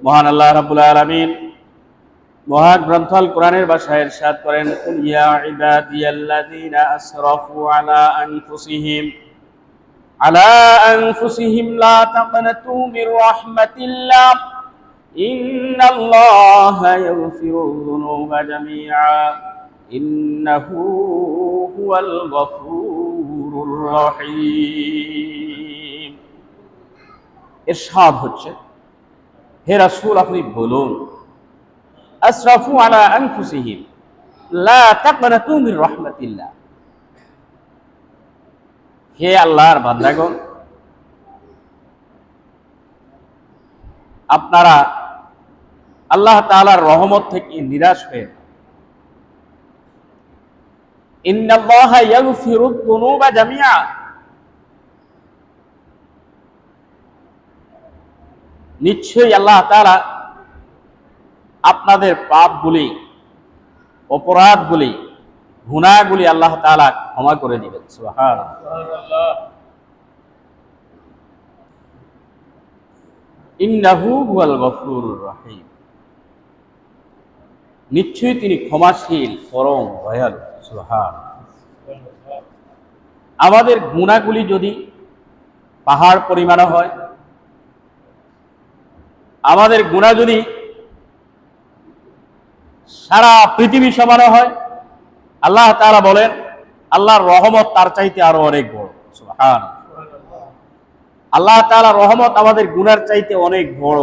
মহান আল্লাহ রাব্বুল আলামিন মহান গ্রন্থ আল কোরআনের ভাষায় ইরশাদ করেন, কুল ইয়া ইবাদিয়াল্লাযীনা আসরাফু আলা আনফুসিহিম লা তাকনাতু মির রাহমাতিল্লাহ ইন্নাল্লাহা ইয়াগফিরুয যুনুবা জামিআ ইন্নাহু হুয়াল গফুরুর রহিম। ইরশাদ হচ্ছে, হে রাসূল আপনি বলুন, আসরাফু আলা আনফুসিহিম লা তাকনাতু মির রাহমাতিল্লাহ, হে আল্লাহর বান্দাগণ আপনারা আল্লাহ তাআলার রহমত থেকে নিরাশ হয়ে না। ইন্নাল্লাহা ইয়াগফিরুয যুনুবা জামিআ, নিশ্চয়ই আল্লাহ তাআলা আপনাদের পাপগুলি, অপরাধগুলি, গুনাহগুলি আল্লাহ তাআলা ক্ষমা করে দিবেন। সুবহানাল্লাহ। ইন্নাহু হুয়াল গফুরুর রহিম, নিশ্চয়ই তিনি ক্ষমাশীল, পরম দয়ালু। সুবহানাল্লাহ। আমাদের গুনাহগুলি যদি পাহাড় পরিমাণ হয়, আমাদের গুনাহ যদি সারা পৃথিবী সমান হয়, আল্লাহ তাআলা বলেন আল্লাহর রহমত তার চাইতে আরো অনেক বড়। সুবহানাল্লাহ। আল্লাহ তাআলার রহমত আমাদের গুনার চাইতে অনেক বড়।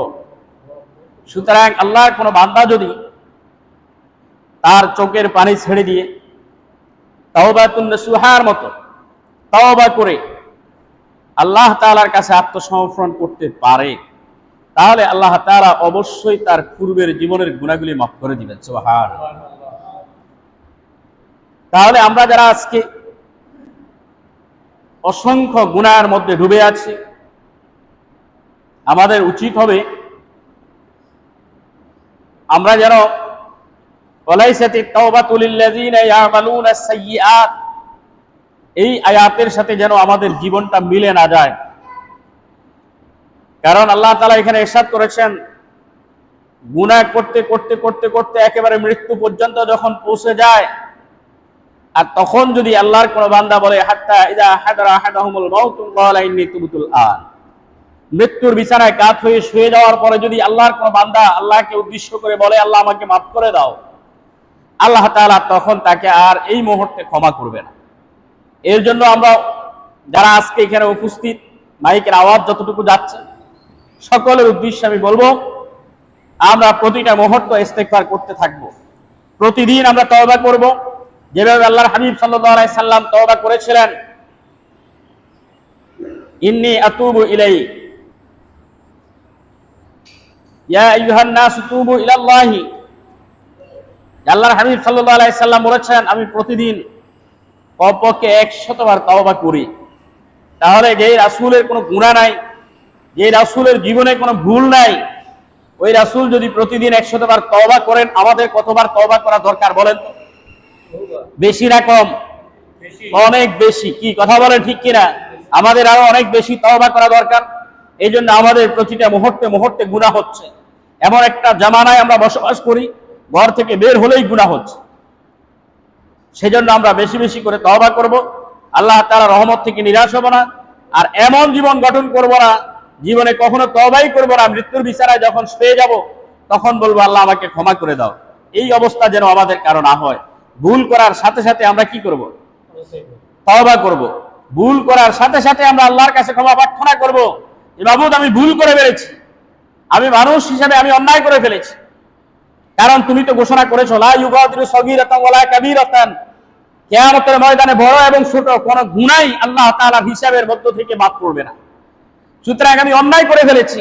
সুতরাং আল্লাহর কোনো বান্দা যদি তার চোখের পানি ছেড়ে দিয়ে তাওবাতুন নাসুহার মতো তওবা করে আল্লাহ তাআলার কাছে আত্মসমর্পণ করতে পারে, তাহলে আল্লাহ তাআলা অবশ্যই তার পূর্বের জীবনের গুনাহগুলি মাফ করে দিবেন। সুবহানাল্লাহ। তাহলে আমরা যারা আজকে অসংখ্য গুনাহের মধ্যে ডুবে আছি, আমাদের উচিত হবে আমরা যেন ওয়ালাইসাতিত তাওবাতু লিল্লাযীনা ইয়ামালুনা সাইয়্যাত, এই আয়াতের সাথে যেন আমাদের জীবনটা মিলে না যায়। কারণ আল্লাহ তাআলা এখানে ইরশাদ করেছেন, গুনাহ করতে করতে করতে করতে একেবারে মৃত্যু পর্যন্ত যখন পৌঁছে যায়, আর তখন যদি আল্লাহর কোন বান্দা বলে হাত্তা ইযা হাদারা আহাদাহুমুল মাউতু ক্বালা ইন্নী তুবতুল আন, মৃত্যুর বিছানায় কাত হয়ে শুয়ে যাওয়ার পরে যদি আল্লাহর কোন বান্দা আল্লাহকে উদ্দেশ্য করে বলে আল্লাহ আমাকে মাফ করে দাও, আল্লাহ তাআলা তখন তাকে আর এই মুহূর্তে ক্ষমা করবে না। এর জন্য আমরা যারা আজকে এখানে উপস্থিত, মাইকের আওয়াজ যতটুকু যাচ্ছে, সকলের উদ্দেশ্যে আমি বলবো আমরা প্রতিটা মুহূর্ত ইস্তেগফার করতে থাকব। প্রতিদিন আমরা তওবা করব, যেভাবে আল্লাহর হাবিব সাল্লাল্লাহু আলাইহি সাল্লাম তওবা করেছিলেন, ইন্নী আতুবু ইলাইহি ইয়া আইয়ুহান নাস তুবু ইলাল্লাহি। আল্লাহর হাবিব সাল্লাল্লাহু আলাইহি সাল্লাম বলেছেন আমি প্রতিদিন কমপক্ষে 100 বার তওবা করি। তাহলে যে রাসূলের কোনো গুনাহ নাই, যে রাসূলের জীবনে কোনো ভুল নাই, ওই রাসূল যদি প্রতিদিন 100 বার তওবা করেন, আমাদের কতবার তওবা করা দরকার বলেন তো? বেশি না কম? অনেক বেশি। কি কথা বলেন, ঠিক কিনা? আমাদের আরো অনেক বেশি তওবা করা দরকার। এই জন্য আমাদের প্রতিটা মুহূর্তে মুহূর্তে গুনাহ হচ্ছে। এমন একটা জামানায় আমরা বসবাস করি, ঘর থেকে বের হলেই গুনাহ হচ্ছে। সেজন্য আমরা বেশি বেশি করে তওবা করব, আল্লাহ তাআলার রহমত থেকে নিরাশ হব না, আর এমন জীবন গঠন করব না জীবনে কখনো তওবাই করব না, মৃত্যুর বিছানায় যখন শুয়ে যাব তখন বলবো আল্লাহ আমাকে ক্ষমা করে দাও। এই অবস্থা যেন আমাদের কারো না হয়। ভুল করার সাথে সাথে আমরা কি করব? তওবা করব। ভুল করার সাথে সাথে আমরা আল্লাহর কাছে ক্ষমা প্রার্থনা করব, যে মাবুদ আমি ভুল করে ফেলেছি, আমি মানুষ হিসেবে আমি অন্যায় করে ফেলেছি। কারণ তুমি তো ঘোষণা করেছো লা ইউগাদিরু সগীরাতান ওয়ালা কাবীরাতান, কিয়ামতের ময়দানে বড় এবং ছোট কোন গুনাহ আল্লাহ তাআলার হিসাবের মধ্য থেকে মাফ করবে না। সুতরাং আমি অন্যায় করে ফেলেছি,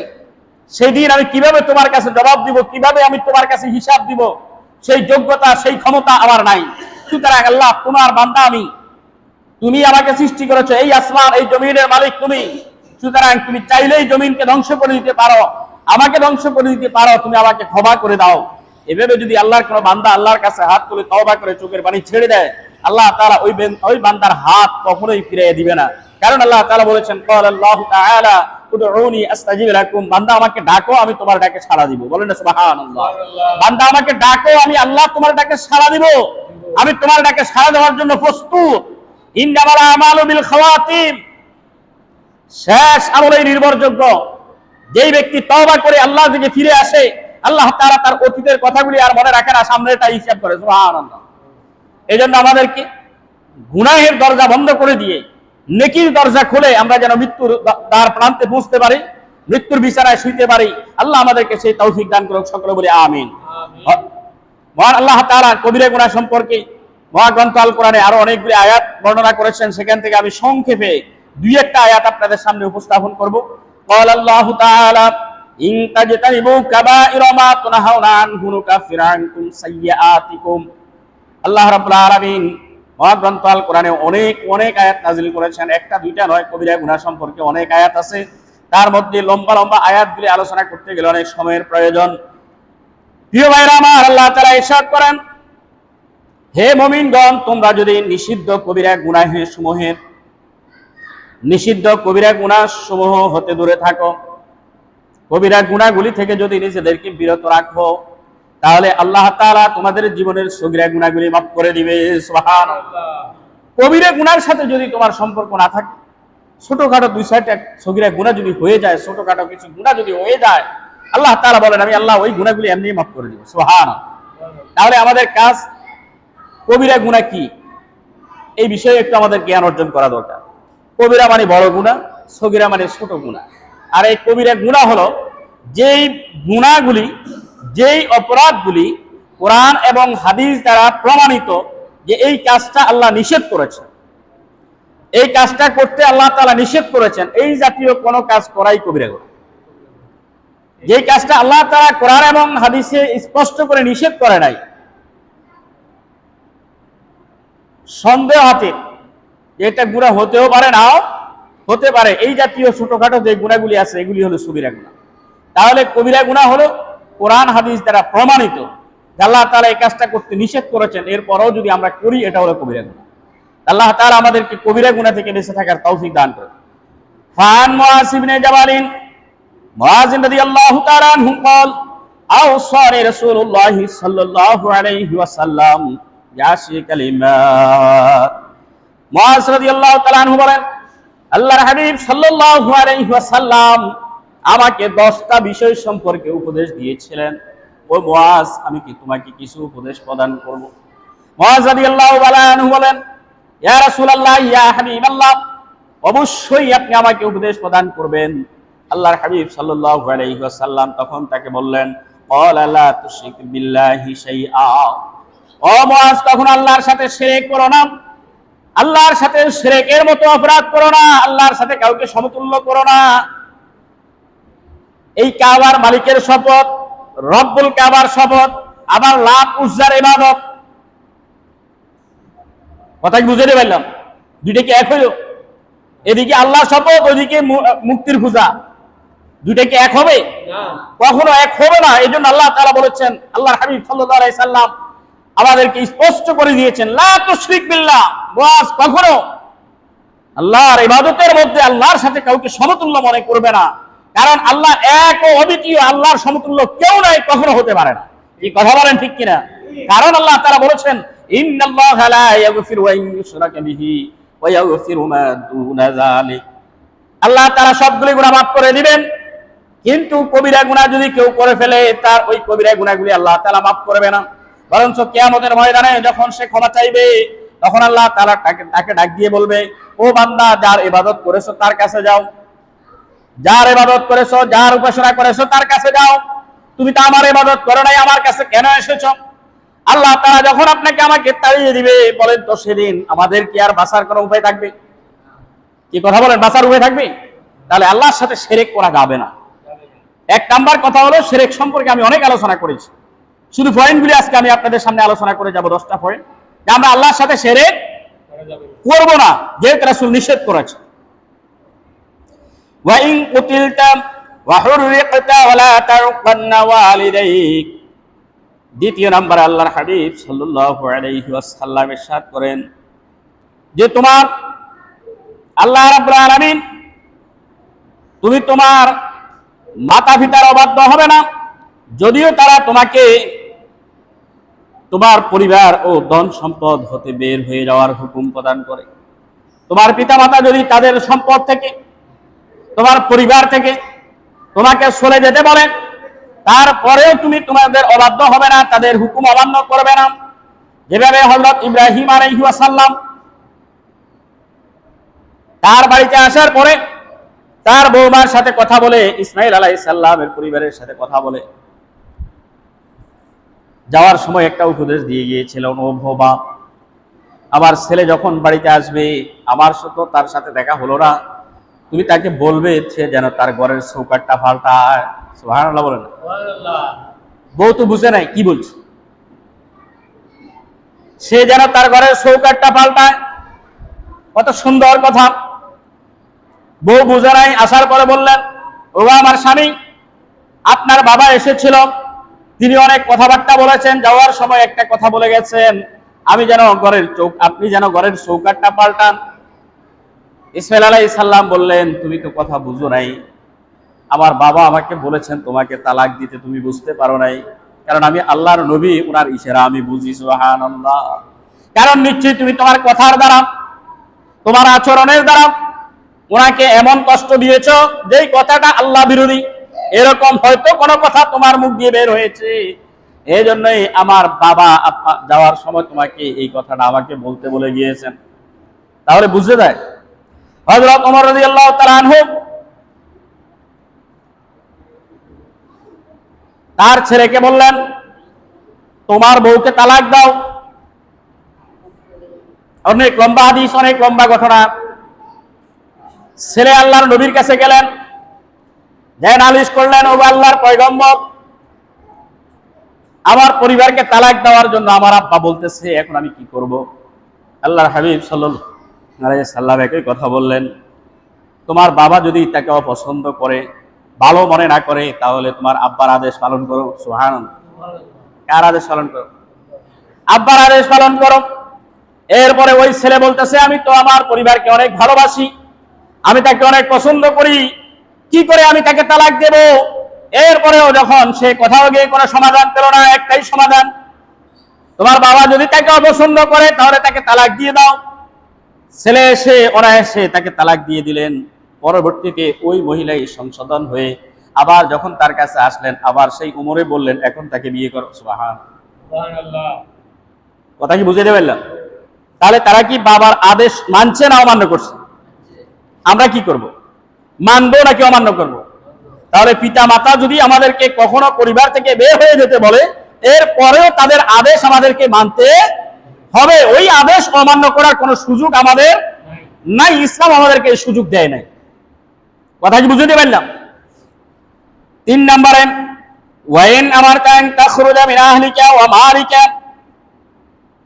সেই দিন আমি কিভাবে তোমার কাছে জবাব দিব, কিভাবে আমি তোমার কাছে হিসাব দিব, সেই যোগ্যতা সেই ক্ষমতা আমার নাই। সুতরাং আল্লাহ তোমার বান্দা আমি, তুমি আমাকে সৃষ্টি করেছো, এই আসমান এই জমিনের মালিক তুমি। সুতরাং তুমি চাইলেই জমিনকে ধ্বংস করে দিতে পারো, আমাকে ধ্বংস করে দিতে পারো, তুমি আমাকে ক্ষমা করে দাও। এভাবে যদি আল্লাহর কোনো বান্দা আল্লাহর কাছে হাত তুলে তওবা করে চোখের পানি ছেড়ে দেয়, আল্লাহ তাআলা ওই বান্দার হাত কখনোই ফিরিয়ে দিবে না। কারণ আল্লাহ তাআলা বলেছেন ক্বালাল্লাহু তাআলা উদউনি আস্তাজিব লাকুম, বান্দা আমাকে ডাকো আমি তোমার ডাকে সাড়া দিব। বলেন না সুবহানাল্লাহ। বান্দা আমাকে ডাকো আমি আল্লাহ তোমার ডাকে সাড়া দিব, আমি তোমার ডাকে সাড়া দেওয়ার জন্য প্রস্তুত। ইন্নামাল আমালু বিল খাওয়াতিম, শেষ আমলেই নির্ভরযোগ্য। যেই ব্যক্তি তওবা করে আল্লাহর দিকে ফিরে আসে, আল্লাহ তাআলা তার অতীতের কথাগুলি আর মনে রাখে না, সামনেটা হিসাব করে। সুবহানাল্লাহ। এজন্য আমাদেরকে গুনাহের দরজা বন্ধ করে দিয়ে নেকির দরজা খুলে আমরা যেন মৃত্যুর দ্বার প্রান্তে পৌঁছতে পারি, মৃত্যুর বিছানায় শুইতে পারি। আল্লাহ আমাদেরকে সেই তৌফিক দান করুক, সকলে বলি আমিন। মহান আল্লাহ তাআলা কবিরা গুনাহ সম্পর্কে মহাগ্রন্থ আল কোরআনে আরো অনেকগুলি আয়াত বর্ণনা করেছেন। সেখান থেকে আমি সংক্ষেপে দুই একটা আয়াত আপনাদের সামনে উপস্থাপন করব। قال الله تعالى إن تجتنبوا كبائر ما تنهون عنه نكفر عنكم سيئاتكم। আল্লাহ রাব্বুল আলামিন মহাগ্রন্থ আল কোরআনে অনেক অনেক আয়াত নাযিল করেছেন, একটা দুইটা নয়, কবিরা গুনাহ সম্পর্কে অনেক আয়াত আছে। তার মধ্যে লম্বা লম্বা আয়াতগুলি আলোচনা করতে গেলে অনেক সময়ের প্রয়োজন। প্রিয় ভাইরা আমার, আল্লাহ তাআলা ইরশাদ করেন, হে মুমিনগণ, তোমরা যদি নিষিদ্ধ কবিরা গুনাহ সমূহ হতে দূরে থাকো, কবিরা গুনাহগুলি থেকে যদি নিজেদেরকে বিরত রাখো, তাহলে আল্লাহ তাআলা তোমাদের জীবনের সগীরা গুনাহগুলি মাফ করে দিবে। সুবহানাল্লাহ। কবিরা গুনাহের সাথে যদি তোমার সম্পর্ক না থাকে, ছোটখাটো দুই চারটা সগীরা গুনাহ যদি হয়ে যায়, ছোটখাটো কিছু গুনাহ যদি হয়ে যায়, আল্লাহ তাআলা বলেন আমি আল্লাহ ওই গুনাহগুলি এমনি মাফ করে দিব। সুবহানাল্লাহ। তাহলে আমাদের কাজ, কবিরা গুনাহ কি এই বিষয়ে একটু আমাদের জ্ঞান অর্জন করা দরকার। কবিরা মানে বড় গুনাহ, সগীরা মানে ছোট গুনাহ। আর এই কবিরা গুনাহ হলো যেই গুনাহগুলি, যেই অপরাধগুলি কোরআন এবং হাদিস দ্বারা প্রমাণিত যে এই কাজটা আল্লাহ নিষেধ করেছেন, এই কাজটা করতে আল্লাহ তাআলা নিষেধ করেছেন, এই জাতীয় কোনো কাজ করাই কবিরা গুনাহ। যেই কাজটা আল্লাহ তাআলা কোরআন এবং হাদিসে স্পষ্ট করে নিষেধ করে নাই, সন্দেহ আছে এটা গুনাহ হতেও পারে, নাও হতে পারে, এই জাতীয় ছোটখাটো যে গুনাহগুলি আছে এগুলি হলো সগীরা গুনাহ। তাহলে কবিরা গুনাহ হলো কোরআন হাদিস দ্বারা প্রমাণিত আল্লাহ তাআলা এই কাজটা করতে নিষেধ করেছেন, এরপরও যদি আমরা করি এটা হলো কবিরা গুনাহ। আল্লাহ তাআলা আমাদেরকে কবিরা গুনাহ থেকে বেঁচে থাকার তৌফিক দান করুন। ফান মুআয ইবনে জাবালিন, মুআয রাদিয়াল্লাহু তাআলা আনহু قال আওসানি রাসূলুল্লাহ সাল্লাল্লাহু আলাইহি ওয়াসাল্লাম ইয়াশি কালিমাত। মুআয রাদিয়াল্লাহু তাআলা আনহু বলেন, আল্লাহর হাবিব সাল্লাল্লাহু আলাইহি ওয়াসাল্লাম আমাকে 10টা বিষয় সম্পর্কে উপদেশ দিয়েছিলেন। ও মুআয, আমি কি তোমাকে কিছু উপদেশ প্রদান করব? মুআয রাদিয়াল্লাহু তাআলা আনহু বলেন, ইয়া রাসূলুল্লাহ, ইয়া হাবিবাল্লাহ, অবশ্যই আপনি আমাকে উপদেশ প্রদান করবেন। আল্লাহর হাবিব সাল্লাল্লাহু আলাইহি ওয়াসাল্লাম তখন তাকে বললেন, ক্বালা লা তুশরিক বিল্লাহি শাইআ। ও মুআয, তখন আল্লাহর সাথে শিরক করো না, আল্লাহর সাথে শিরকের মতো অপরাধ করো না, আল্লাহর সাথে কাউকে সমতুল্য করো না। এই কাবার মালিকের শপথ, রব্বুল কাবার শপথ, আবার লাত উজ্জার ইবাদত, কথা কি বুঝে পারলাম? দুইটা কি এক হইল? এদিকে আল্লাহর শপথ, ওইদিকে মুক্তির খোঁজা, দুইটা কি এক হবে? কখনো এক হবে না। এই জন্য আল্লাহ তাআলা বলেছেন, আল্লাহর হাবিব সাল্লাল্লাহু আলাইহি সাল্লাম আমাদেরকে স্পষ্ট করে দিয়েছেন, লা তুশরিক বিল্লাহ, মুআয কখনো আল্লাহর ইবাদতের মধ্যে আল্লাহর সাথে কাউকে সমতুল্য মনে করবে না, কারণ আল্লাহ এক ও অদ্বিতীয়, আল্লাহর সমতুল্য কেউ নাই, কখনো হতে পারে না। এই কথা বলেন ঠিক কিনা? কারণ আল্লাহ তাআলা বলেছেন, ইন্নাল্লাহা লা ইয়াগফিরু আন ইউশরাকা বিহি ওয়া ইয়াগফিরু মা দুনা যালিক। আল্লাহ তাআলা সবগুলো গুনাহ মাফ করে দিবেন, কিন্তু কবিরা গুনাহ যদি কেউ করে ফেলে, তার ওই কবিরা গুনাহগুলি আল্লাহ তাআলা মাফ করবে না। বরঞ্চ কিয়ামতের ময়দানে যখন সে ক্ষমা চাইবে, তখন আল্লাহ তাআলা তাকে ডাক দিয়ে বলবে, ও বান্দা, যার ইবাদত করেছো তার কাছে যাও, যার ইবাদত করেছো, যার উপাসনা করেছো তার কাছে যাও, তুমি তো আমার ইবাদত করো নাই, আমার কাছে কেন এসেছো? আল্লাহ তাআলা যখন আপনাকে আমাকে তাড়িয়ে দিবে, বলেন তো সেদিন আমাদের কি আর বাঁচার কোনো উপায় থাকবে? কি কথা বলেন, বাঁচার উপায় থাকবে? তাহলে আল্লাহর সাথে শিরক করা যাবে না। এক নাম্বার কথা হলো, শিরক সম্পর্কে আমি অনেক আলোচনা করেছি, শুধু পয়েন্টগুলি আজকে আমি আপনাদের সামনে আলোচনা করে যাব, 10টা পয়েন্ট, যে আমরা আল্লাহর সাথে শিরক করব না, যেহেতু রাসূল নিষেধ করেছে। ওয়া ইন কুতিলতা ওয়া হুররিকতা ওয়া লা তারকান্না ওয়ালিদাইক। দ্বিতীয় নাম্বার, আল্লাহর হাবিব সাল্লাল্লাহু আলাইহি ওয়াসাল্লাম ইরশাদ করেন যে তোমার আল্লাহ রাব্বুল আলামিন তুমি তোমার মাতা পিতার অবাধ্য হবে না, যদিও তারা তোমাকে তোমার পরিবার ও ধন সম্পদ হতে বের হয়ে যাওয়ার হুকুম প্রদান করে। তোমার পিতামাতা যদি তাদের সম্পদ থেকে, তোমার পরিবার থেকে তোমাকে সরে যেতে বলে, তারপরেও তুমি তোমাদের অবাধ্য হবে না, তাদের হুকুম অমান্য করবে না। যেভাবে হযরত ইব্রাহিম আলাইহিস সালাম তার বাড়িতে আসার পরে তার বৌমার সাথে কথা বলে, ইসমাইল আলাইহিস সালামের পরিবারের সাথে কথা বলে যাওয়ার সময় একটা উপদেশ দিয়ে গিয়েছিল, বাবা, আমার ছেলে যখন বাড়িতে আসবে, আমার সাথে তার সাথে দেখা হলো না, তুমি তাকে বলবে সে যেন তার ঘরের চৌকাঠটা পাল্টায়। সুবহানাল্লাহ বলেন। বউ তো বুঝে নাই কি বলছে, সে যেন তার ঘরের চৌকাঠটা পাল্টায়। কত সুন্দর কথা। বউ বুঝে নাই, আসার পরে বললেন, ও আমার স্বামী, আপনার বাবা এসেছিল, তিনি অনেক কথাবার্তা বলেছেন, যাওয়ার সময় একটা কথা বলে গেছেন, আপনি যেন ঘরের চৌকাঠটা পাল্টান। ইসমাইল আলাইহিস সালাম বললেন, তুমি তো কথা বুঝো নাই, আমার বাবা আমাকে বলেছেন তোমাকে তালাক দিতে, তুমি বুঝতে পারো নাই, কারণ আমি আল্লাহর নবী, ওনার ইশারা আমি বুঝি। সুবহানাল্লাহ। কারণ নিশ্চয়ই তুমি তোমার কথার দ্বারা, তোমার আচরণের দ্বারা ওনাকে এমন কষ্ট দিয়েছ যেই কথাটা আল্লাহ বিরোধী, এরকম হয়তো কোনো কথা তোমার মুখ দিয়ে বের হয়েছে, এই জন্যই আমার বাবা যাওয়ার সময় তোমাকে এই কথাটা আমাকে বলতে বলে গিয়েছেন। তাহলে বুঝতে যায় হযরত ওমর রাদিয়াল্লাহু তাআলা আনহু তার ছেলেকে বললেন, তোমার বউকে তালাক দাও। অনেক লম্বা হাদিস, অনেক লম্বা ঘটনা। ছেলে আল্লাহর নবীর কাছে গেলেন, যে নালিশ করলেন, ও আল্লাহর পয়গম্বর, আমার পরিবারকে তালাক দেওয়ার জন্য আমার আব্বা বলতেছে, এখন আমি কি করব? আল্লাহর হাবিব সাল্লাল্লাহু আলাইহি সাল্লাম একই কথা বললেন, তোমার বাবা যদি তাকে অপছন্দ করে, ভালো মনে না করে, তাহলে তোমার আব্বার আদেশ পালন করো। সুবহানাল্লাহ। কার আদেশ পালন করো? আব্বার আদেশ পালন করো। এরপরে ওই ছেলে বলতেছে, আমি তো আমার পরিবারকে অনেক ভালোবাসি, আমি তাকে অনেক পছন্দ করি, কি করে আমি তাকে তালাক দেব? এরপরেও যখন সে কোথাও গিয়ে কোনো সমাধান পেল না, একটাই সমাধান, তোমার বাবা যদি তাকে অপছন্দ করে তাহলে তাকে তালাক দিয়ে দাও। ছেলে এসে অনায়াসে তাকে তালাক দিয়ে দিলেন। পরবর্তীতে ওই মহিলাই সংশোধন হয়ে আবার যখন তার কাছে আসলেন, আবার সেই উমরে বললেন, এখন তাকে বিয়ে করো। সুবহানাল্লাহ। কথা কি বুঝে দেবেন? তাহলে তারা কি বাবার আদেশ মানছে না অমান্য করছে? আমরা কি করব? মানবো নাকি অমান্য করব? তাহলে পিতা মাতা যদি আমাদেরকে কখনো পরিবার থেকে বের হয়ে যেতে বলে, এর পরেও তাদের আদেশ আমাদেরকে মানতে হবে। ওই আদেশ অমান্য করার কোনো সুযোগ আমাদের নাই, ইসলাম আমাদেরকে এই সুযোগ দেয় নাই। কথা কি বুঝতে পারলাম? 3 নম্বরে, ওয়াইন আমারকা আন তাখরুজা মিন আহলিকা ওয়া মালিকা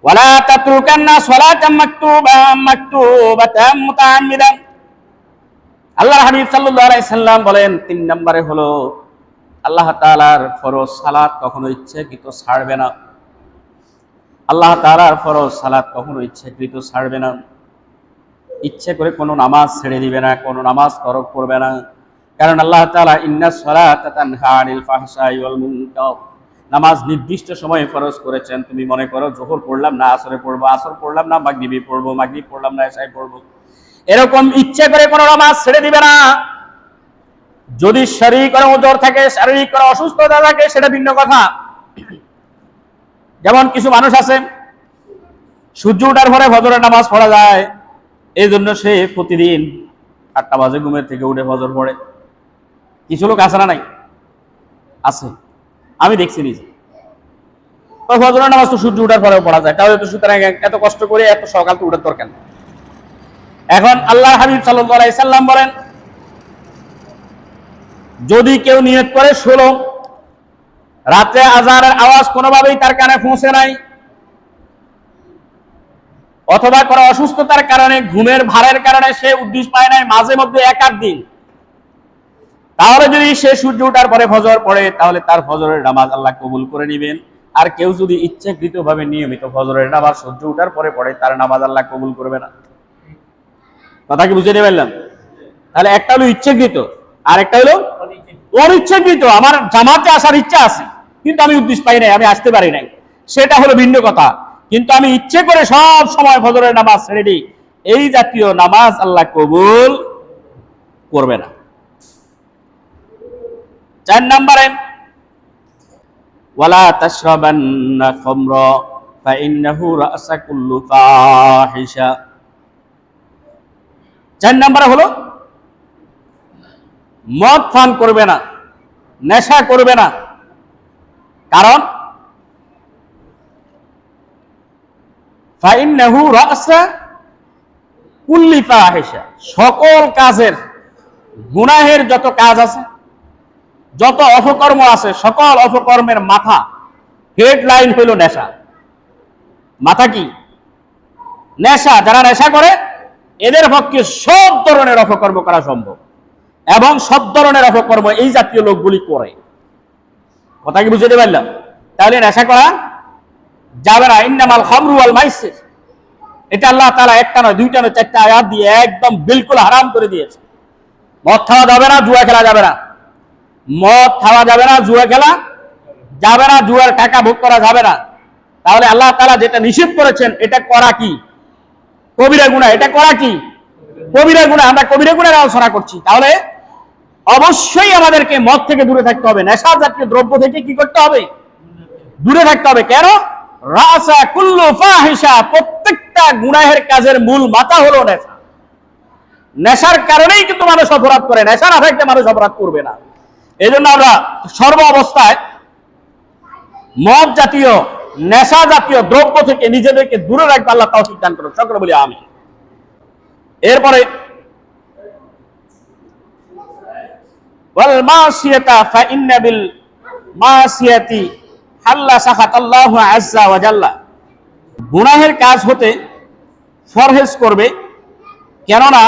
ওয়ালা তাতরুকান্না সালাতাম মাকতুবাতাম মুতাআম্মিদান। আল্লাহর হাবিব সাল্লাল্লাহু আলাইহি সাল্লাম বলেন, 3 নম্বরে হলো আল্লাহ তাআলার ফরজ সালাত কখনো ইচ্ছাকৃত ছাড়বে না। আল্লাহ তাআলার ফরজ সালাত কখনো ইচ্ছাকৃত ছাড়বে না, ইচ্ছে করে কোনো নামাজ ছেড়ে দিবে না, কোনো নামাজ তরক করবে না। কারণ আল্লাহ তাআলা ইন্নাস সালাতা তানহা আনিল ফাহশাই ওয়াল মুনকার, নামাজ নির্দিষ্ট সময়ে ফরজ করেছেন। তুমি মনে করো যোহর পড়লাম না আসরে পড়বো, আসর পড়লাম না মাগরিবে পড়বো, মাগরিব পড়লাম না এশায় পড়বো, এরকম ইচ্ছে করে কোনো নামাজ ছেড়ে দিবে না। যদি শারীরিক কোনো ওজর থাকে, শারীরিক কোনো অসুস্থতা থাকে, সেটা ভিন্ন কথা। যেমন কিছু মানুষ আছে, সূর্য ওঠার পরে ফজরের নামাজ পড়া যায়, এই জন্য সে প্রতিদিন 8টা বাজে ঘুমের থেকে উঠে ফজর পড়ে। কিছু লোক আছে না নাই? আছে, আমি দেখছি নিজে। ফজরের নামাজ তো সূর্য ওঠার পরেও পড়া যায়, তাহলে তো সুতরাং এত কষ্ট করে এত সকাল তো উঠার দরকার নেই। এখন আল্লাহর হাবিব সাল্লাল্লাহু আলাইহি সাল্লাম বলেন, যদি কেউ নিয়ত করে 16 রাতে আযানের আওয়াজ কোনোভাবেই তার কানে পৌঁছে নাই, অথবা কোনো অসুস্থতার কারণে, ঘুমের ভারের কারণে সে উদ্দেশ্য পায় নাই মাঝে মধ্যে 1-8 দিন, তাহলে যদি সে সূর্য ওঠার পরে ফজর পড়ে, তাহলে তার ফজরের নামাজ আল্লাহ কবুল করে নেবেন। আর কেউ যদি ইচ্ছাকৃতভাবে নিয়মিত ফজরের নামাজ সূর্য ওঠার পরে পড়ে, তার নামাজ আল্লাহ কবুল করবে না। কথা কি বুঝে পারলাম? তাহলে একটা হলো ইচ্ছাকৃত, আর একটা হলো অনিচ্ছাকৃত, আমার জামাতে আসার ইচ্ছা আছে কিন্তু আমি উদ্দেশ্য পাই নাই, আমি আসতে পারি নাই, সেটা হলো ভিন্ন কথা। কিন্তু আমি ইচ্ছে করে সব সময় ফজরের নামাজ ছেড়ে দিই, এই জাতীয় নামাজ আল্লাহ কবুল করবে না। 4 নম্বরে ওয়ালা তাশরাবান্না খামরা ফাইন্নাহু রাসা কুল্লু ফাহিশা। 4 নম্বরে হলো মদ পান করবে না, নেশা করবে না। কারণ ফাইন্নাহু রাসা কুল্লি ফাহিশা, সকল কাজের, গুনাহের যত কাজ আছে, যত অপকর্ম আছে, সকল অপকর্মের মাথা, হেডলাইন হইল নেশা। মাথা কি? নেশা। যারা নেশা করে এদের পক্ষে সব ধরনের অপকর্ম করা সম্ভব, এবং সব ধরনের অপকর্ম এই জাতীয় লোকগুলি করে। কথা কি বুঝতে পারলাম? তাহলে নেশা করা যাবে না। ইন্নামাল খামরু ওয়াল মাইসির, এটা আল্লাহ তাআলা একটা নয়, দুইটা নয়, 4টা আয়াত দিয়ে একদম বিলকুল হারাম করে দিয়েছে। মদ খাওয়া যাবে না, জুয়া খেলা যাবে না। মদ খাওয়া যাবে না, জুয়া খেলা যাবে না, জুয়ার টাকা ভোগ করা যাবে না। তাহলে আল্লাহ তাআলা যেটা নিষেধ করেছেন এটা করা কি? কবিরা গুনাহ। এটা করা কি? কবিরা গুনাহ। আমরা কবিরা গুনাহের আলোচনা করছি। তাহলে অবশ্যই আমাদেরকে মদ থেকে দূরে থাকতে হবে, নেশা জাতীয় দ্রব্য থেকে কি করতে হবে? দূরে থাকতে হবে। কেন? রাসা কুল্লু ফাহিশা, প্রত্যেকটা গুনাহের কাজের মূল মাথা হলো নেশা। নেশার কারণেই কিন্তু মানুষ অপরাধ করে, নেশা না থাকলে মানুষ অপরাধ করবে না। এই জন্য আমরা সর্ব অবস্থায় মদ জাতীয়, নেশা জাতীয় দ্রব্য থেকে নিজেদেরকে দূরে রাখবে। আল্লাহ তৌফিক দান করুন, সকলে বলি আমিন। এরপরে ওয়াল মাসিয়াতা ফাইন্না বিল মাসিয়াতি হাল্লা সাখাতাল্লাহু আযজা ওয়া জাল্লা, গুনাহের কাজ হতে পরহেজ করবে, কেননা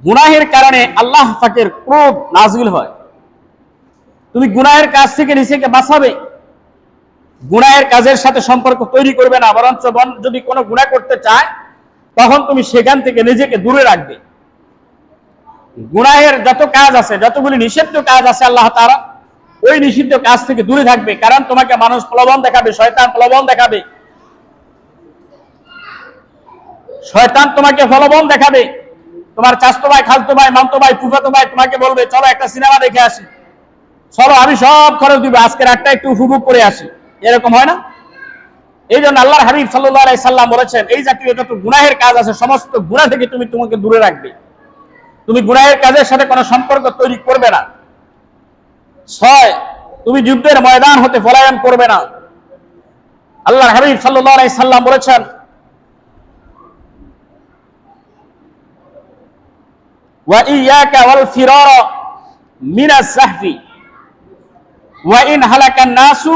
গুনাহের কারণে আল্লাহ পাকের ক্রোধ নাযিল হয়। তুমি গুনাহের কাজ থেকে নিজেকে বাঁচাবে, গুনাহের কাজের সাথে সম্পর্ক তৈরি করবে না, বরঞ্চ যদি কোনো গুনাহ করতে চায় তখন তুমি সেখান থেকে নিজেকে দূরে রাখবে। গুনাহের যত কাজ আছে, যতগুলি নিষিদ্ধ কাজ আছে, আল্লাহ তাআলা ওই নিষিদ্ধ কাজ থেকে দূরে থাকবে। কারণ তোমাকে মানুষ প্রলোভন দেখাবে, শয়তান প্রলোভন দেখাবে, শয়তান তোমাকে প্রলোভন দেখাবে। তোমার চাচতো ভাই, খালতো ভাই, মামতো ভাই, ফুফাতো ভাই তোমাকে বলবে চলো একটা সিনেমা দেখে আসি, চলো আমি সব খরচ দিব, আজকে রাতটা একটু উপভোগ করে আসি। এরকম হয় না? এই জন্য আল্লাহর হাবিব সাল্লাল্লাহু আলাইহি সাল্লাম বলেছেন এই জাতীয় যত গুনাহের কাজ আছে সমস্ত গুনাহ থেকে তোমাকে দূরে রাখবে। তুমি গুনাহের কাজের সাথে কোনো সম্পর্ক তৈরি করবে না। 6, তুমি যুদ্ধের ময়দান হতে পলায়ন করবে না। আল্লাহর হাবিব সাল্লাল্লাহু আলাইহি সাল্লাম বলেছেন ওয়া ইয়াকা ওয়াল ফিরারা মিনাস সাহফি ওয়া ইন হালাকান নাসু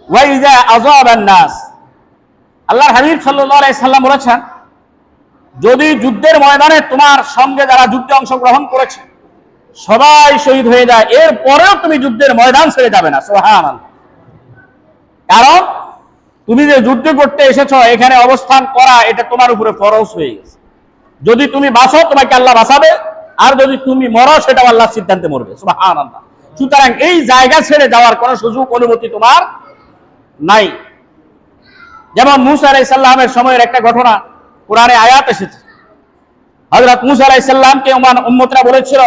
ওয়া ইযা আযাবান নাস। আল্লাহর হাবিব সাল্লাল্লাহু আলাইহি সাল্লাম বলেছেন যদি যুদ্ধের ময়দানে তোমার সঙ্গে যারা যুদ্ধে অংশগ্রহণ করেছে সবাই শহীদ হয়ে যায়, এরপরেও তুমি যুদ্ধের ময়দান ছেড়ে যাবে না। সুবহানাল্লাহ। কারণ তুমি যে যুদ্ধ করতে এসেছো, এখানে অবস্থান করা এটা তোমার উপরে ফরজ হয়ে গেছে। যদি তুমি বাঁচো তোমাকে আল্লাহ বাঁচাবে, আর যদি তুমি মরো সেটা আল্লাহর সিদ্ধান্তে মরবে। সুবহানাল্লাহ। সুতরাং এই জায়গা ছেড়ে যাওয়ার কোনো সুযোগ অনুমতি তোমার নাই। যেমন মূসা আলাইহিস সালামের সময়ের একটা ঘটনা কোরআনে আয়াত এসেছে। হযরত মূসা আলাইহিস সালামকে উম্মতরা বলেছিল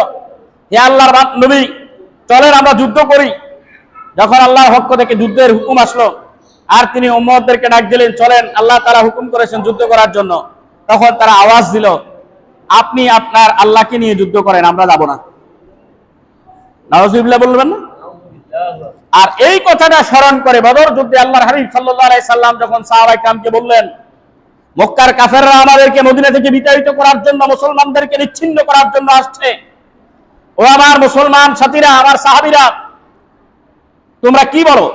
হে আল্লাহর নবী চলেন আমরা যুদ্ধ করি। যখন আল্লাহর পক্ষ থেকে যুদ্ধের হুকুম আসলো আর তিনি উম্মতদেরকে ডাক দিলেন চলেন আল্লাহ তাআলা হুকুম করেছেন যুদ্ধ করার জন্য, তখন তারা আওয়াজ দিল আপনি আপনার আল্লাহকে নিয়ে যুদ্ধ করেন, আমরা যাব না। নাউযুবিল্লাহ বলবেন না? আর এই কথাটা স্মরণ করে বদর যুদ্ধে আল্লাহর হাবিব সাল্লাল্লাহু আলাইহি সাল্লাম যখন সাহাবায়ে কেরামকে বললেন মক্কার কাফেররা আমাদেরকে মদিনা থেকে বিতাড়িত করার জন্য, মুসলমানদেরকে নিচ্ছিন্ন করার জন্য আসছে, ও আমার মুসলমান সাথীরা, আমার সাহাবীরা, তোমরা কি বলো?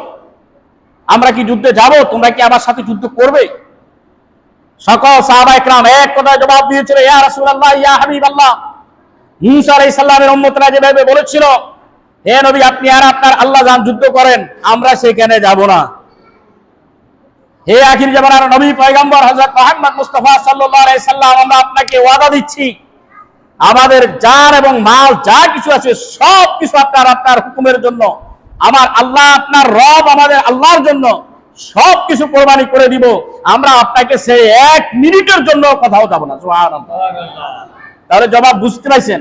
আমরা কি যুদ্ধে যাব? তোমরা কি আমার সাথে যুদ্ধ করবে? সকল সাহাবায়ে কেরাম এক কথায় জবাব দিয়েছিল ইয়া রাসূলুল্লাহ, ইয়া হাবিবাল্লাহ। মূসা আলাইহিস সালামের উম্মতরা যেভাবে বলেছিল হে নবী আপনি আর আপনার আল্লাহ যান যুদ্ধ করেন, আমরা সেখানে যাব না। হে আখির জামানার নবী পয়গম্বর হযরত মুহাম্মদ মুস্তাফা সাল্লাল্লাহু আলাইহি সাল্লাম, আমরা আপনাকে ওয়াদা দিচ্ছি আমাদের জান এবং মাল যা কিছু আছে সব কিছু আপনার হুকুমের জন্য, আমার আল্লাহ আপনার রব আমাদের আল্লাহর জন্য সব কিছু কোরবানি করে দিব, আমরা আপনাকে সেই 1 মিনিটের জন্য কোথাও যাব না। সুবহানাল্লাহ। তাহলে জবাব বুঝতে পারছেন?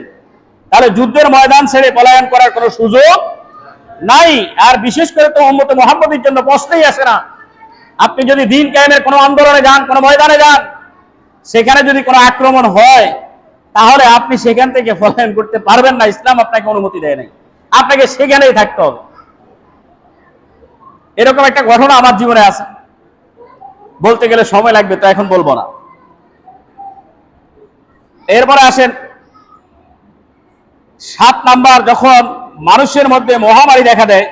তাহলে যুদ্ধের ময়দান ছেড়ে পলায়ন করার কোনো সুযোগ নাই। আর বিশেষ করে তো উম্মতে মুহাম্মদের জন্য প্রশ্নই আসে না। আপনি যদি দিন কায়েমের কোনো আন্দোলনে যান, কোনো ময়দানে যান, সেখানে যদি কোনো আক্রমণ হয়, তাহলে আপনি সেখান থেকে পলায়ন করতে পারবেন না। ইসলাম আপনাকে অনুমতি দেয় নাই, আপনাকে সেখানেই থাকতে হবে। এরকম একটা ঘটনা আমার জীবনে আছে, বলতে গেলে সময় লাগবে, তো এখন বলবো না। এরপরে আসেন 7 নাম্বার, যখন মানুষের মধ্যে মহামারী দেখা দেয়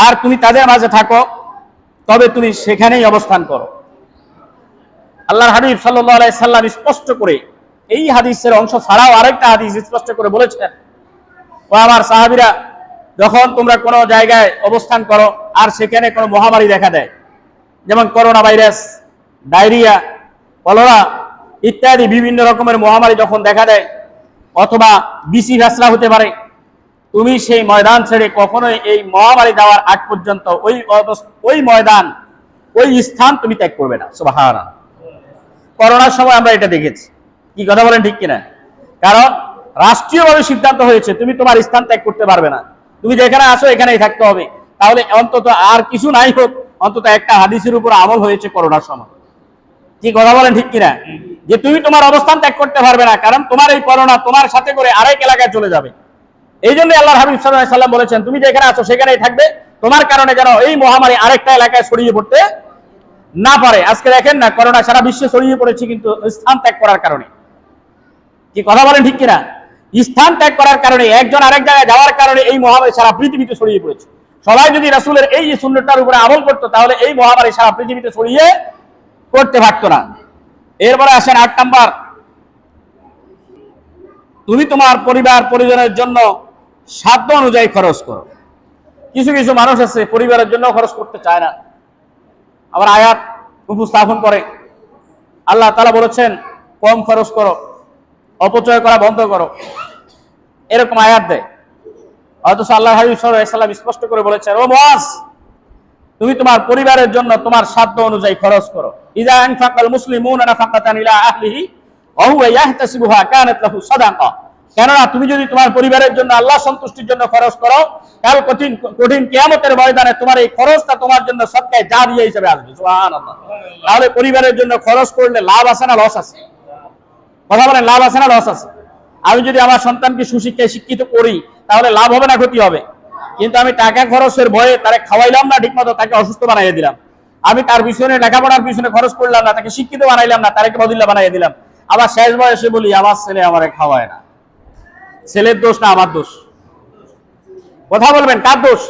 আর তুমি তাদের মাঝে থাকো, তবে তুমি সেখানেই অবস্থান করো। আল্লাহর হাবিব সাল্লাল্লাহু আলাইহি সাল্লাম স্পষ্ট করে এই হাদিসের অংশ ছাড়াও আরেকটা হাদিস স্পষ্ট করে বলেছেন, ও আমার সাহাবীরা, যখন তোমরা কোনো জায়গায় অবস্থান করো আর সেখানে কোনো মহামারী দেখা দেয়, যেমন করোনা ভাইরাস, ডায়রিয়া, কলেরা ইত্যাদি বিভিন্ন রকমের মহামারী যখন দেখা দেয়, অথবা বিসি ফ্যাসলা হতে পারে, তুমি সেই ময়দান ছেড়ে কখনোই এই মহামারী যাওয়ার আগ পর্যন্ত ওই ময়দান, ওই স্থান তুমি ত্যাগ করবে না। সুবহানাল্লাহ। করোনার সময় আমরা এটা দেখেছি, কি কথা বলেন, ঠিক কিনা? কারণ রাষ্ট্রীয়ভাবে সিদ্ধান্ত হয়েছে তুমি তোমার স্থান ত্যাগ করতে পারবে না, তুমি যেখানে আসো এখানেই থাকতে হবে। তাহলে অন্তত আর কিছু নাই হোক, অন্তত একটা হাদিসের উপর আমল হয়েছে করোনার সময়। কি কথা বলেন, ঠিক কিনা? যে তুমি তোমার অবস্থান ত্যাগ করতে পারবে না, কারণ তোমার এই করোনা তোমার সাথে করে আরেক এলাকায় চলে যাবে। এই জন্য আল্লাহর হাবিব সাল্লাল্লাহু আলাইহি সাল্লাম বলেছেন, তুমি যেখানে আছো সেখানেই থাকবে, তোমার কারণে যেন এই মহামারী আরেকটা এলাকায় ছড়িয়ে পড়তে না পারে। আজকে দেখেন না, করোনা সারা বিশ্বে ছড়িয়ে পড়েছে, কিন্তু স্থান ত্যাগ করার কারণে। কি কথা বলেন, ঠিক কিনা? স্থান ত্যাগ করার কারণে, একজন আরেক জায়গায় যাওয়ার কারণে এই মহামারী সারা পৃথিবীতে ছড়িয়ে পড়েছে। সবাই যদি রাসূলের এই সুন্নাহটার উপরে আমল করতো, তাহলে এই মহামারী সারা পৃথিবীতে ছড়িয়ে পড়তে পারতো না। এরপরে আসেন 8 নাম্বার, তুমি তোমার পরিবার পরিজনের জন্য সাধ্য অনুযায়ী খরচ করো। কিছু কিছু মানুষ আছে পরিবারের জন্য খরচ করতে চায় না, আবার আয়াত উপস্থাপন করে। আল্লাহ তাআলা বলেছেন কম খরচ করো, অপচয় করা বন্ধ করো, এরকম আয়াত দেয়। অথচ আল্লাহর হাবিব সাল্লাল্লাহু আলাইহি সাল্লাম স্পষ্ট করে বলেছেন, ও মুআজ, তুমি তোমার পরিবারের জন্য তোমার সাধ্য অনুযায়ী খরচ করো। ইযা আনফাকাল মুসলিমুনা নাফাকাতান ইলা আহলিহি ওয়া হুয়া ইয়াহতাসিবুহা কানাত লাহু সাদাকা। কেননা তুমি যদি তোমার পরিবারের জন্য আল্লাহ সন্তুষ্টির জন্য খরচ করো, কাল কঠিন কিয়ামতের ময়দানে তোমার এই খরচটা তোমার জন্য সদকায়ে জারিয়া হিসেবে আসবে। সুবহানাল্লাহ। তাহলে পরিবারের জন্য খরচ করলে লাভ আছে না লস আছে? কথা বলেন, লাভ আছে না লস আছে? আমি যদি আমার সন্তানকে সুশিক্ষায় শিক্ষিত করি, তাহলে লাভ হবে না ক্ষতি হবে? কিন্তু আমি টাকা খরচের ভয়ে তারে খাওয়াইলাম না ঠিকমতো, তাকে অসুস্থ বানাইয়ে দিলাম। আমি তার পিছনে লেখাপড়ার পিছনে খরচ করলাম না, তাকে শিক্ষিত বানাইলাম না, তাকে বদিল্লা বানাইয়ে দিলাম। আবার শেষ বয়সে বলি আমার ছেলে আমারে খাওয়ায় না। ছেলের দোষ না আমার দোষ? কথা বলবেন, কার দোষ?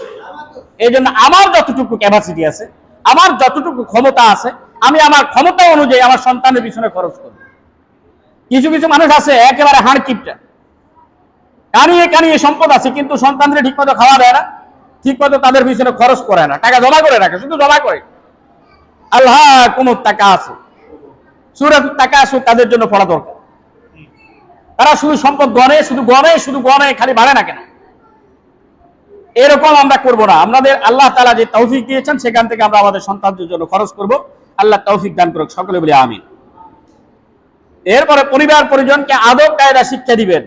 এই জন্য আমার যতটুকু ক্যাপাসিটি আছে, আমার যতটুকু ক্ষমতা আছে, আমি আমার ক্ষমতা অনুযায়ী আমার সন্তানের পিছনে খরচ করব। কিছু কিছু মানুষ আছে একেবারে হাড় কিপটা, কানিয়ে কানিয়ে সম্পদ আছে, কিন্তু সন্তানদের ঠিকমতো খাওয়া দেয় না, ঠিকমতো তাদের পিছনে খরচ করে না, টাকা জমা করে রাখে, শুধু জমা করে। আল্লাহ কোন টাকা আছে, সূরাতুত তাকাসুর তাদের জন্য পড়া দরকার। তারা শুধু সম্পদ গণে, শুধু গণে, খালি বাড়ে না কেন? এরকম আমরা করব না। আমাদের আল্লাহ তাআলা যে তৌফিক দিয়েছেন, সেখান থেকে আমরা আমাদের সন্তানদের জন্য খরচ করব। আল্লাহ তৌফিক দান করুক, সকলে বলি আমিন। এরপরে পরিবার পরিজনকে আদব কায়দা শিক্ষা দিবেন।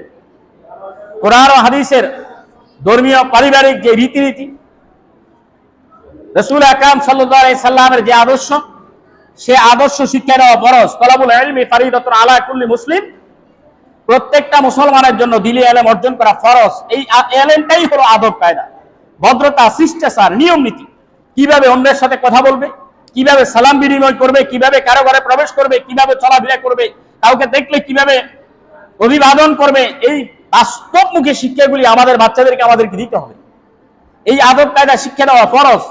কোরআন ও হাদিসের ধর্মীয় পারিবারিক যে রীতিনীতি, রাসূল আকরাম সাল্লাল্লাহু আলাইহি সাল্লামের যে আদর্শ, সে আদর্শ শিক্ষা দেওয়া ফরজ। তলাবুল ইলমি ফারিদাতুন আলা কুল্লি মুসলিম, প্রত্যেকটা মুসলমানের জন্য দিলি ইলম অর্জন করা ফরজ। এই ইলমটাই হলো আদব কায়দা, ভদ্রতা, শিষ্টাচার, নিয়ম নীতি। কিভাবে অন্যের সাথে কথা বলবে, কিভাবে সালাম বিনিময় করবে, কিভাবে কারো ঘরে প্রবেশ করবে, কিভাবে চলাফেরা করবে, কাউকে দেখলে কিভাবে অভিবাদন করবে, এই বাস্তবমুখী শিক্ষাগুলি আমাদের বাচ্চাদেরকে আমাদেরকে দিতে হবে। এই আদব কায়দা শিক্ষা দেওয়া ফরজ।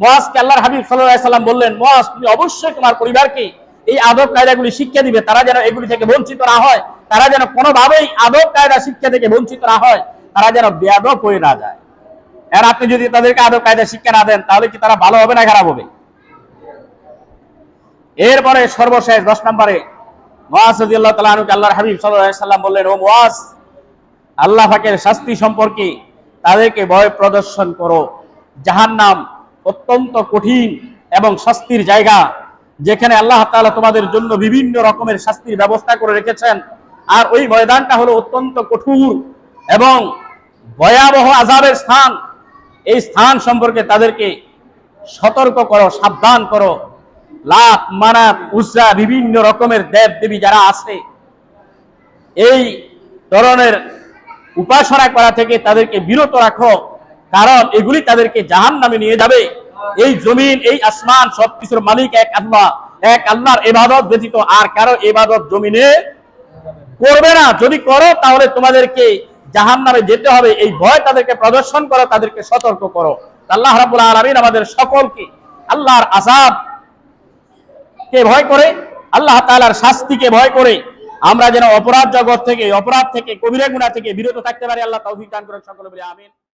মুআজকে আল্লাহর হাবিব সাল্লাল্লাহু আলাইহি সাল্লাম বললেন, মুআজ তুমি অবশ্যই তোমার পরিবারকে এই আদব কায়দাগুলি শিক্ষা দিবে, তারা যেন এগুলি থেকে বঞ্চিত না হয়, তারা যেন কোনোভাবেই আদব কায়দা শিক্ষা থেকে বঞ্চিত না হয়, তারা যেন বেয়াদব হয়ে না যায়। আর আপনি যদি তাদেরকে আদব কায়দা শিক্ষা না দেন, তাহলে কি তারা ভালো হবে না খারাপ হবে? এরপরে সর্বশেষ 10 নম্বরে, মুআজ রাদিয়াল্লাহু তাআলা আনহুকে আল্লাহর হাবিব সাল্লাল্লাহু আলাইহি সাল্লাম বললেন, ও মুআজ, আল্লাহ পাকের শাস্তি সম্পর্কে তাদেরকে ভয় প্রদর্শন করো। জাহান্নাম অত্যন্ত কঠিন এবং শাস্তির জায়গা, যেখানে আল্লাহ তাআলা তোমাদের জন্য বিভিন্ন রকমের শাস্তির ব্যবস্থা করে রেখেছেন। আর ওই ময়দানটা হলো অত্যন্ত কঠোর এবং ভয়াবহ আযাবের স্থান। এই স্থান সম্পর্কে তাদেরকে সতর্ক করো, সাবধান করো। লাত, মানাত, উজ্জা, বিভিন্ন রকমের দেব দেবী যারা আছে, এই ধরনের উপাসনা করা থেকে তাদেরকে বিরত রাখো, কারণ এগুলি তাদেরকে জাহান্নামে নিয়ে যাবে। এই জমিন, এই আসমান, সবকিছুর মালিক এক আল্লাহ। এক আল্লাহর ইবাদত ব্যতীত আর কারো ইবাদত জমিনে করবে না। যদি করো তাহলে তোমাদেরকে জাহান্নামে যেতে হবে। এই ভয় তাদেরকে প্রদর্শন করো, তাদেরকে সতর্ক করো। আল্লাহ রাব্বুল আলামিন আমাদের সকলকে আল্লাহর আযাব কে ভয় করে, আল্লাহ তাআলার শাস্তিকে ভয় করে আমরা যেন অপরাধ জগৎ থেকে, অপরাধ থেকে, কবিরা গুনাহ থেকে বিরত থাকতে পারি। আল্লাহ তৌফিক দান করেন। সকলে বলি আমিন।